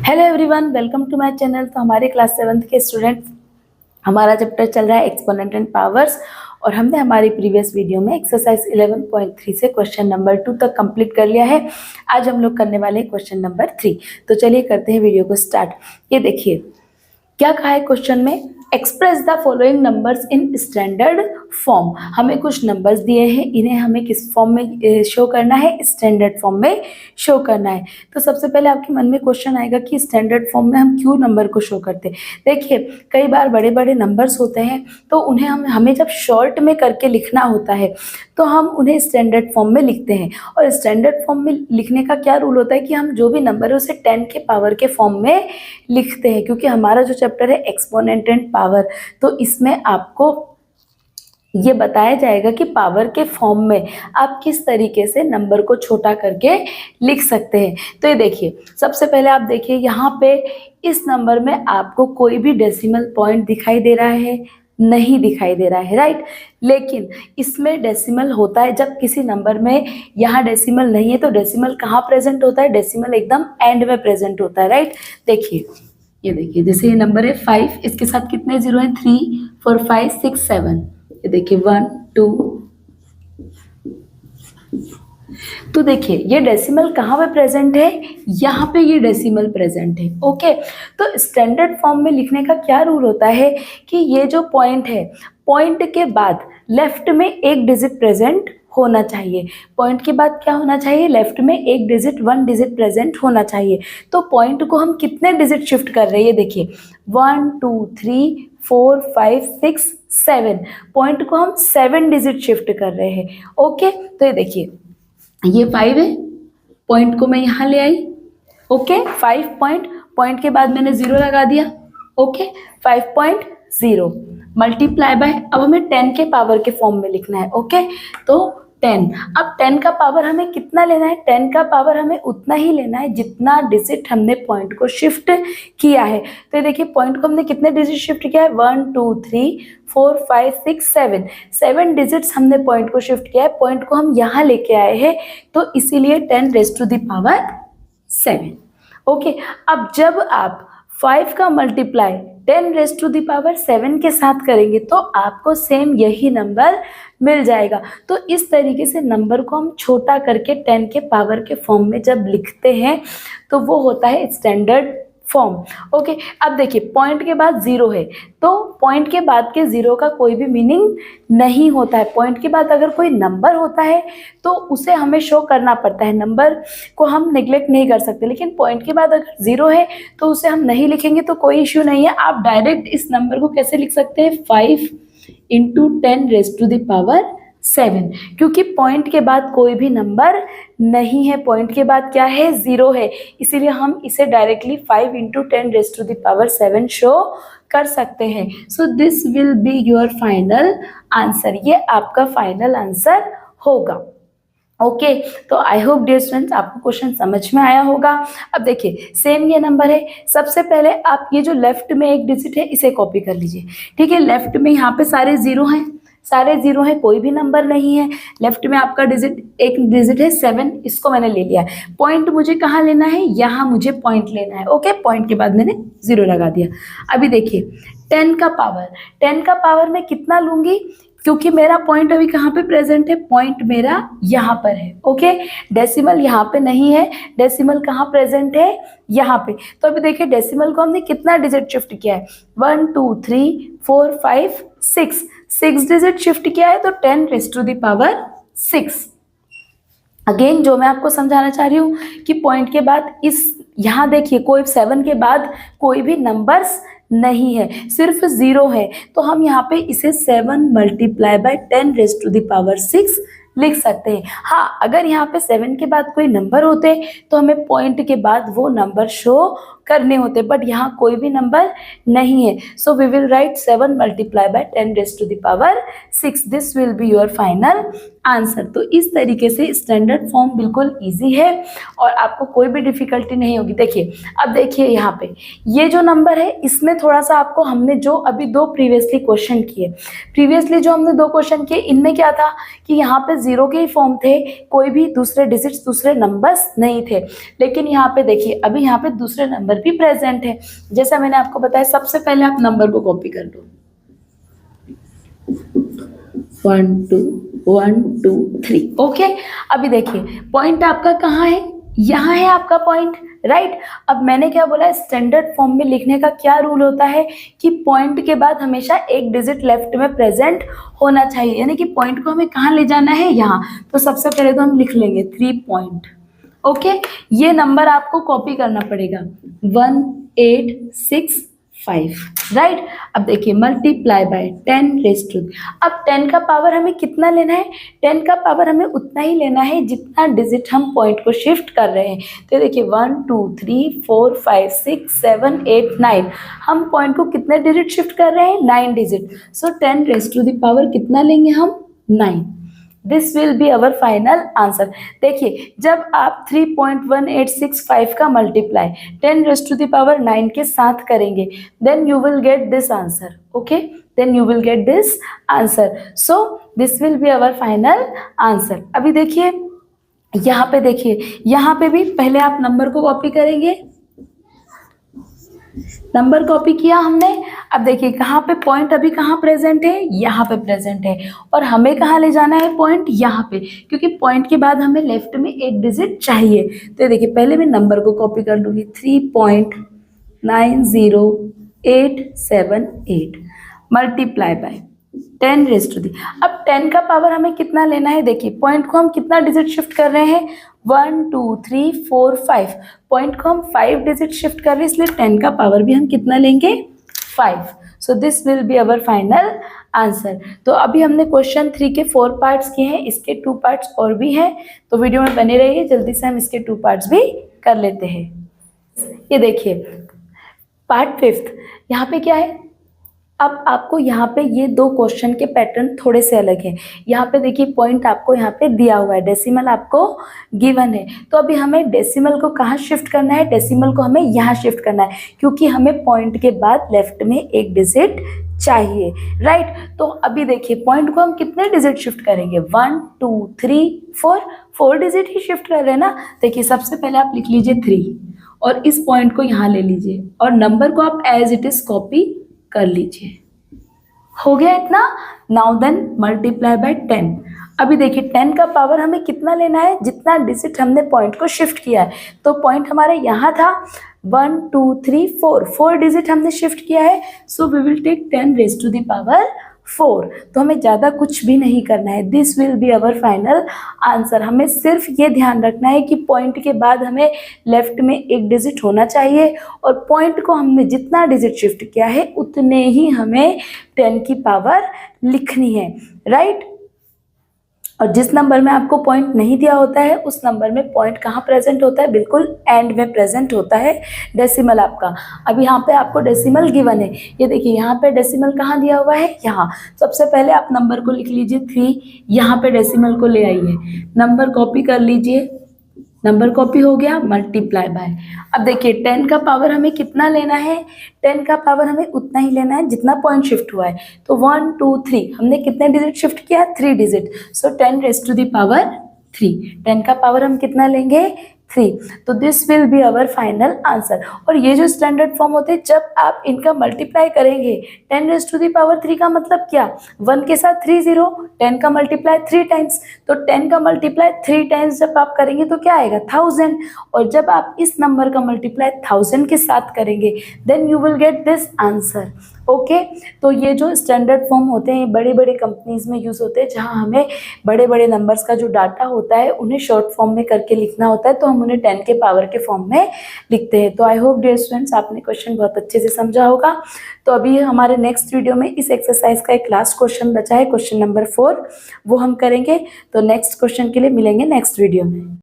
Hello everyone, welcome to my channel. तो हमारे class 7th के स्टूडेंट, हमारा चैप्टर चल रहा है एक्सपोनेंट एंड पावर्स और हमने हमारी प्रीवियस वीडियो में एक्सरसाइज 11.3 से क्वेश्चन नंबर 2 तक कंप्लीट कर लिया है। आज हम लोग करने वाले हैं क्वेश्चन नंबर 3। तो चलिए करते हैं वीडियो को स्टार्ट। ये देखिए क्या कहा है क्वेश्चन में, express the following numbers in standard form. हमें कुछ नंबर्स दिए हैं, इन्हें हमें किस फॉर्म में शो करना है, स्टैंडर्ड फॉर्म में शो करना है। तो सबसे पहले आपके मन में क्वेश्चन आएगा कि स्टैंडर्ड फॉर्म में हम क्यों नंबर को शो करते हैं। देखिए कई बार बड़े बड़े नंबर्स होते हैं तो उन्हें हमें जब शॉर्ट में करके लिखना होता है तो हम उन्हें स्टैंडर्ड फॉर्म में लिखते हैं। और स्टैंडर्ड फॉर्म में लिखने का क्या रूल होता है कि हम जो भी नंबर है उसे 10 के पावर के फॉर्म में लिखते हैं, क्योंकि हमारा जो चैप्टर है एक्सपोनेंट एंड पावर, तो इसमें आपको ये बताया जाएगा कि पावर के फॉर्म में आप किस तरीके से नंबर को छोटा करके लिख सकते हैं। तो ये देखिए सबसे पहले आप देखिए यहाँ पे इस नंबर में आपको कोई भी डेसिमल पॉइंट दिखाई दे रहा है? नहीं दिखाई दे रहा है, राइट। लेकिन इसमें डेसिमल होता है जब किसी नंबर में यहाँ डेसिमल नहीं है तो डेसिमल कहाँ प्रेजेंट होता है? डेसिमल एकदम एंड में प्रेजेंट होता है, राइट। देखिए ये देखिए जैसे ये नंबर है 5, इसके साथ कितने जीरो हैं? 3 4 5 6 7। ये देखिए 1 2। तो देखिए ये डेसिमल कहाँ पे प्रेजेंट है? यहाँ पे ये डेसिमल प्रेजेंट है, ओके। तो स्टैंडर्ड फॉर्म में लिखने का क्या रूल होता है कि ये जो पॉइंट है, पॉइंट के बाद लेफ्ट में एक डिजिट प्रेजेंट होना चाहिए। पॉइंट के बाद क्या होना चाहिए? लेफ्ट में एक डिजिट, 1 डिजिट प्रेजेंट होना चाहिए। तो पॉइंट को हम कितने डिजिट शिफ्ट कर रहे हैं? ये देखिए 1 2 3 4 5 6 7। पॉइंट को हम 7 डिजिट शिफ्ट कर रहे हैं, ओके। तो ये देखिए ये 5 है, पॉइंट को मैं यहाँ ले आई, ओके। 5 पॉइंट के बाद मैंने 0 लगा दिया, ओके। 5.0 मल्टीप्लाई बाय, अब हमें 10 के पावर के फॉर्म में लिखना है, ओके। तो 10, अब 10 का पावर हमें कितना लेना है? 10 का पावर हमें उतना ही लेना है जितना डिजिट हमने पॉइंट को शिफ्ट किया है। तो देखिए पॉइंट को हमने कितने डिजिट शिफ्ट किया है? 1 2 3 4 5 6 7। 7 डिजिट्स हमने पॉइंट को शिफ्ट किया है। पॉइंट को हम यहाँ लेके आए हैं तो इसीलिए 10 raise to the power 7, okay. अब जब आप 5 का multiply 10 raise to the power 7 के साथ करेंगे तो आपको सेम यही नंबर मिल जाएगा। तो इस तरीके से नंबर को हम छोटा करके 10 के पावर के फॉर्म में जब लिखते हैं तो वो होता है स्टैंडर्ड फॉर्म, ओके। अब देखिए पॉइंट के बाद 0 है तो पॉइंट के बाद के 0 का कोई भी मीनिंग नहीं होता है। पॉइंट के बाद अगर कोई नंबर होता है तो उसे हमें शो करना पड़ता है, नंबर को हम नेग्लेक्ट नहीं कर सकते। लेकिन पॉइंट के बाद अगर 0 है तो उसे हम नहीं लिखेंगे तो कोई इश्यू नहीं है। आप डायरेक्ट इस नंबर को कैसे लिख सकते हैं? 5 × 10 रेज़ टू द पावर 7, क्योंकि पॉइंट के बाद कोई भी नंबर नहीं है, पॉइंट के बाद क्या है? 0 है, इसीलिए हम इसे directly 5 × 10 raise to the power 7 show कर सकते हैं। So this will be your final answer, ये आपका फाइनल आंसर होगा, ओके। तो आई होप डियर स्टूडेंट्स आपको क्वेश्चन समझ में आया होगा। अब देखिए सेम ये नंबर है, सबसे पहले आप ये जो लेफ्ट में एक डिजिट है इसे कॉपी कर लीजिए, ठीक है। लेफ्ट में यहाँ पे सारे 0 हैं, सारे 0 हैं, कोई भी नंबर नहीं है। लेफ्ट में आपका डिजिट, एक डिजिट है 7, इसको मैंने ले लिया है। पॉइंट मुझे कहाँ लेना है? यहाँ मुझे पॉइंट लेना है, ओके। पॉइंट के बाद मैंने 0 लगा दिया। अभी देखिए 10 का पावर मैं कितना लूँगी? क्योंकि मेरा पॉइंट अभी कहाँ पे प्रेजेंट है? पॉइंट मेरा यहाँ पर है, ओके। डेसिमल यहाँ पे नहीं है, डेसिमल कहाँ प्रेजेंट है? यहाँ पे। तो अभी देखिए डेसिमल को हमने कितना डिजिट शिफ्ट किया है? 1 2 3 4 5 6 डिजिट शिफ्ट किया है, तो 10 raise to the power 6। Again जो मैं आपको समझाना चाह रही हूँ कि पॉइंट के बाद इस यहाँ देखिए कोई 7 के बाद कोई भी नंबर्स नहीं है, सिर्फ 0 है। तो हम यहाँ पे इसे 7 multiply by 10 raise to the power 6 लिख सकते हैं। हाँ, अगर यहाँ पे 7 के बाद कोई नंबर होते तो हमें पॉइंट के बाद वो नंबर शो करने होते, बट यहाँ कोई भी नंबर नहीं है। So we will write 7 multiply by 10 raise to the power 6। This will be your final answer. तो इस तरीके से स्टैंडर्ड फॉर्म बिल्कुल इजी है और आपको कोई भी डिफिकल्टी नहीं होगी। देखिए अब देखिए यहाँ पे ये जो नंबर है इसमें थोड़ा सा आपको, हमने जो अभी 2 प्रीवियसली क्वेश्चन किए, जो हमने 2 क्वेश्चन किए, इनमें क्या था कि यहाँ पे 0 के ही फॉर्म थे, कोई भी दूसरे डिजिट्स, दूसरे नंबर्स नहीं थे। लेकिन यहाँ पे देखिए अभी यहाँ पे दूसरे नंबर नंबर भी प्रेजेंट है। जैसा मैंने आपको बताया, सबसे पहले आप नंबर को कॉपी कर लो, 1 2 1 2 3। ओके, अभी देखिए पॉइंट आपका कहाँ है, यहाँ है आपका पॉइंट, राइट। अब मैंने क्या बोला, स्टैंडर्ड फॉर्म में लिखने का क्या रूल होता है कि पॉइंट के बाद हमेशा एक डिजिट लेफ्ट में प्रेजेंट होना चाहिए, यानी कि पॉइंट को हमें कहाँ ले जाना है, यहाँ। तो सबसे पहले तो हम लिख लेंगे 3 पॉइंट। ओके, ये नंबर आपको कॉपी करना पड़ेगा, 1 8 6 5, राइट। अब देखिए मल्टीप्लाई बाय 10 रेज़ टू, अब 10 का पावर हमें कितना लेना है, 10 का पावर हमें उतना ही लेना है जितना डिजिट हम पॉइंट को शिफ्ट कर रहे हैं। तो देखिए 1 2 3 4 5 6 7 8 9, हम पॉइंट को कितने डिजिट शिफ्ट कर रहे हैं, 9 digit. So 10 raise to the power कितना लेंगे हम, 9। This will be our final answer. देखिए जब आप 3.1865 का multiply 10 raise to the power 9 के साथ करेंगे, then you will get this answer. Okay, then you will get this answer. So this will be our final answer. अभी देखिए यहाँ पे, देखिए यहाँ पे भी पहले आप नंबर को कॉपी करेंगे, नंबर कॉपी किया हमने। अब देखिए कहाँ पे पॉइंट अभी कहाँ प्रेजेंट है, यहाँ पे प्रेजेंट है, और हमें कहाँ ले जाना है पॉइंट, यहाँ पे, क्योंकि पॉइंट के बाद हमें लेफ्ट में एक डिजिट चाहिए। तो देखिए पहले मैं नंबर को कॉपी कर लूँगी, 3.90878 multiply by 10 raise to the. अब 10 का पावर हमें कितना लेना है, देखिए पॉइंट को हम कितना डिजिट शिफ्ट कर रहे हैं, 1 2 3 4 5, पॉइंट को हम 5 डिजिट शिफ्ट कर रहे हैं, इसलिए 10 का पावर भी हम कितना लेंगे, 5। सो this will be our final answer. तो अभी हमने क्वेश्चन 3 के 4 पार्ट्स किए हैं, इसके 2 पार्ट्स और भी हैं, तो वीडियो में बने रहिए, जल्दी से हम इसके 2 पार्ट्स भी कर लेते हैं। ये देखिए पार्ट 5, यहाँ पे क्या है, अब आपको यहाँ पे ये 2 क्वेश्चन के पैटर्न थोड़े से अलग हैं। यहाँ पे देखिए पॉइंट आपको यहाँ पे दिया हुआ है, डेसिमल आपको गिवन है, तो अभी हमें डेसिमल को कहाँ शिफ्ट करना है, डेसिमल को हमें यहाँ शिफ्ट करना है, क्योंकि हमें पॉइंट के बाद लेफ्ट में एक डिजिट चाहिए, राइट। तो अभी देखिए पॉइंट को हम कितने डिजिट शिफ्ट करेंगे, 1 2 3 4 डिजिट ही शिफ्ट कर रहे हैं ना। देखिए सबसे पहले आप लिख लीजिए 3 और इस पॉइंट को यहाँ ले लीजिए और नंबर को आप एज इट इज कॉपी कर लीजिए। हो गया इतना। Now then multiply by 10। अभी देखिए 10 का पावर हमें कितना लेना है, जितना डिजिट हमने पॉइंट को शिफ्ट किया है। तो पॉइंट हमारे यहाँ था 1 2 3 4 डिजिट हमने शिफ्ट किया है, so we will take 10 raise to the power 4। तो हमें ज़्यादा कुछ भी नहीं करना है। This will be our final answer. हमें सिर्फ ये ध्यान रखना है कि पॉइंट के बाद हमें लेफ्ट में एक डिजिट होना चाहिए और पॉइंट को हमने जितना डिजिट शिफ्ट किया है उतने ही हमें 10 की पावर लिखनी है, राइट। और जिस नंबर में आपको पॉइंट नहीं दिया होता है उस नंबर में पॉइंट कहाँ प्रेजेंट होता है, बिल्कुल एंड में प्रेजेंट होता है डेसिमल आपका। अब यहाँ पे आपको डेसिमल गिवन है, ये देखिए यहाँ पे डेसिमल कहाँ दिया हुआ है, यहाँ। सबसे पहले आप नंबर को लिख लीजिए 3, यहाँ पे डेसिमल को ले आइए, नंबर कॉपी कर लीजिए, नंबर कॉपी हो गया, मल्टीप्लाई बाय। अब देखिए 10 का पावर हमें कितना लेना है, 10 का पावर हमें उतना ही लेना है जितना पॉइंट शिफ्ट हुआ है। तो 1 2 3 हमने कितने डिजिट शिफ्ट किया, 3 digit. So 10 raise to the power 3, 10 का पावर हम कितना लेंगे, 3। तो this will be our final answer. और ये जो स्टैंडर्ड फॉर्म होते हैं, जब आप इनका मल्टीप्लाई करेंगे 10 रेज़ टू द पावर 3 का मतलब क्या, 1 के साथ 3 0, 10 का मल्टीप्लाई 3 टाइम्स। तो 10 का मल्टीप्लाई 3 टाइम्स जब आप करेंगे तो क्या आएगा, 1000। और जब आप इस नंबर का मल्टीप्लाई 1000 के साथ करेंगे then you will get this answer. Okay, तो ये जो स्टैंडर्ड फॉर्म होते हैं बड़े बड़े कंपनीज में यूज़ होते हैं, जहाँ हमें बड़े बड़े नंबर्स का जो डाटा होता है उन्हें शॉर्ट फॉर्म में करके लिखना होता है, तो हम उन्हें 10 के पावर के फॉर्म में लिखते हैं। तो आई होप डियर स्टूडेंट्स आपने क्वेश्चन बहुत अच्छे से समझा होगा। तो अभी हमारे नेक्स्ट वीडियो में इस एक्सरसाइज का एक लास्ट क्वेश्चन बचा है, क्वेश्चन नंबर 4, वो हम करेंगे। तो नेक्स्ट क्वेश्चन के लिए मिलेंगे नेक्स्ट वीडियो में।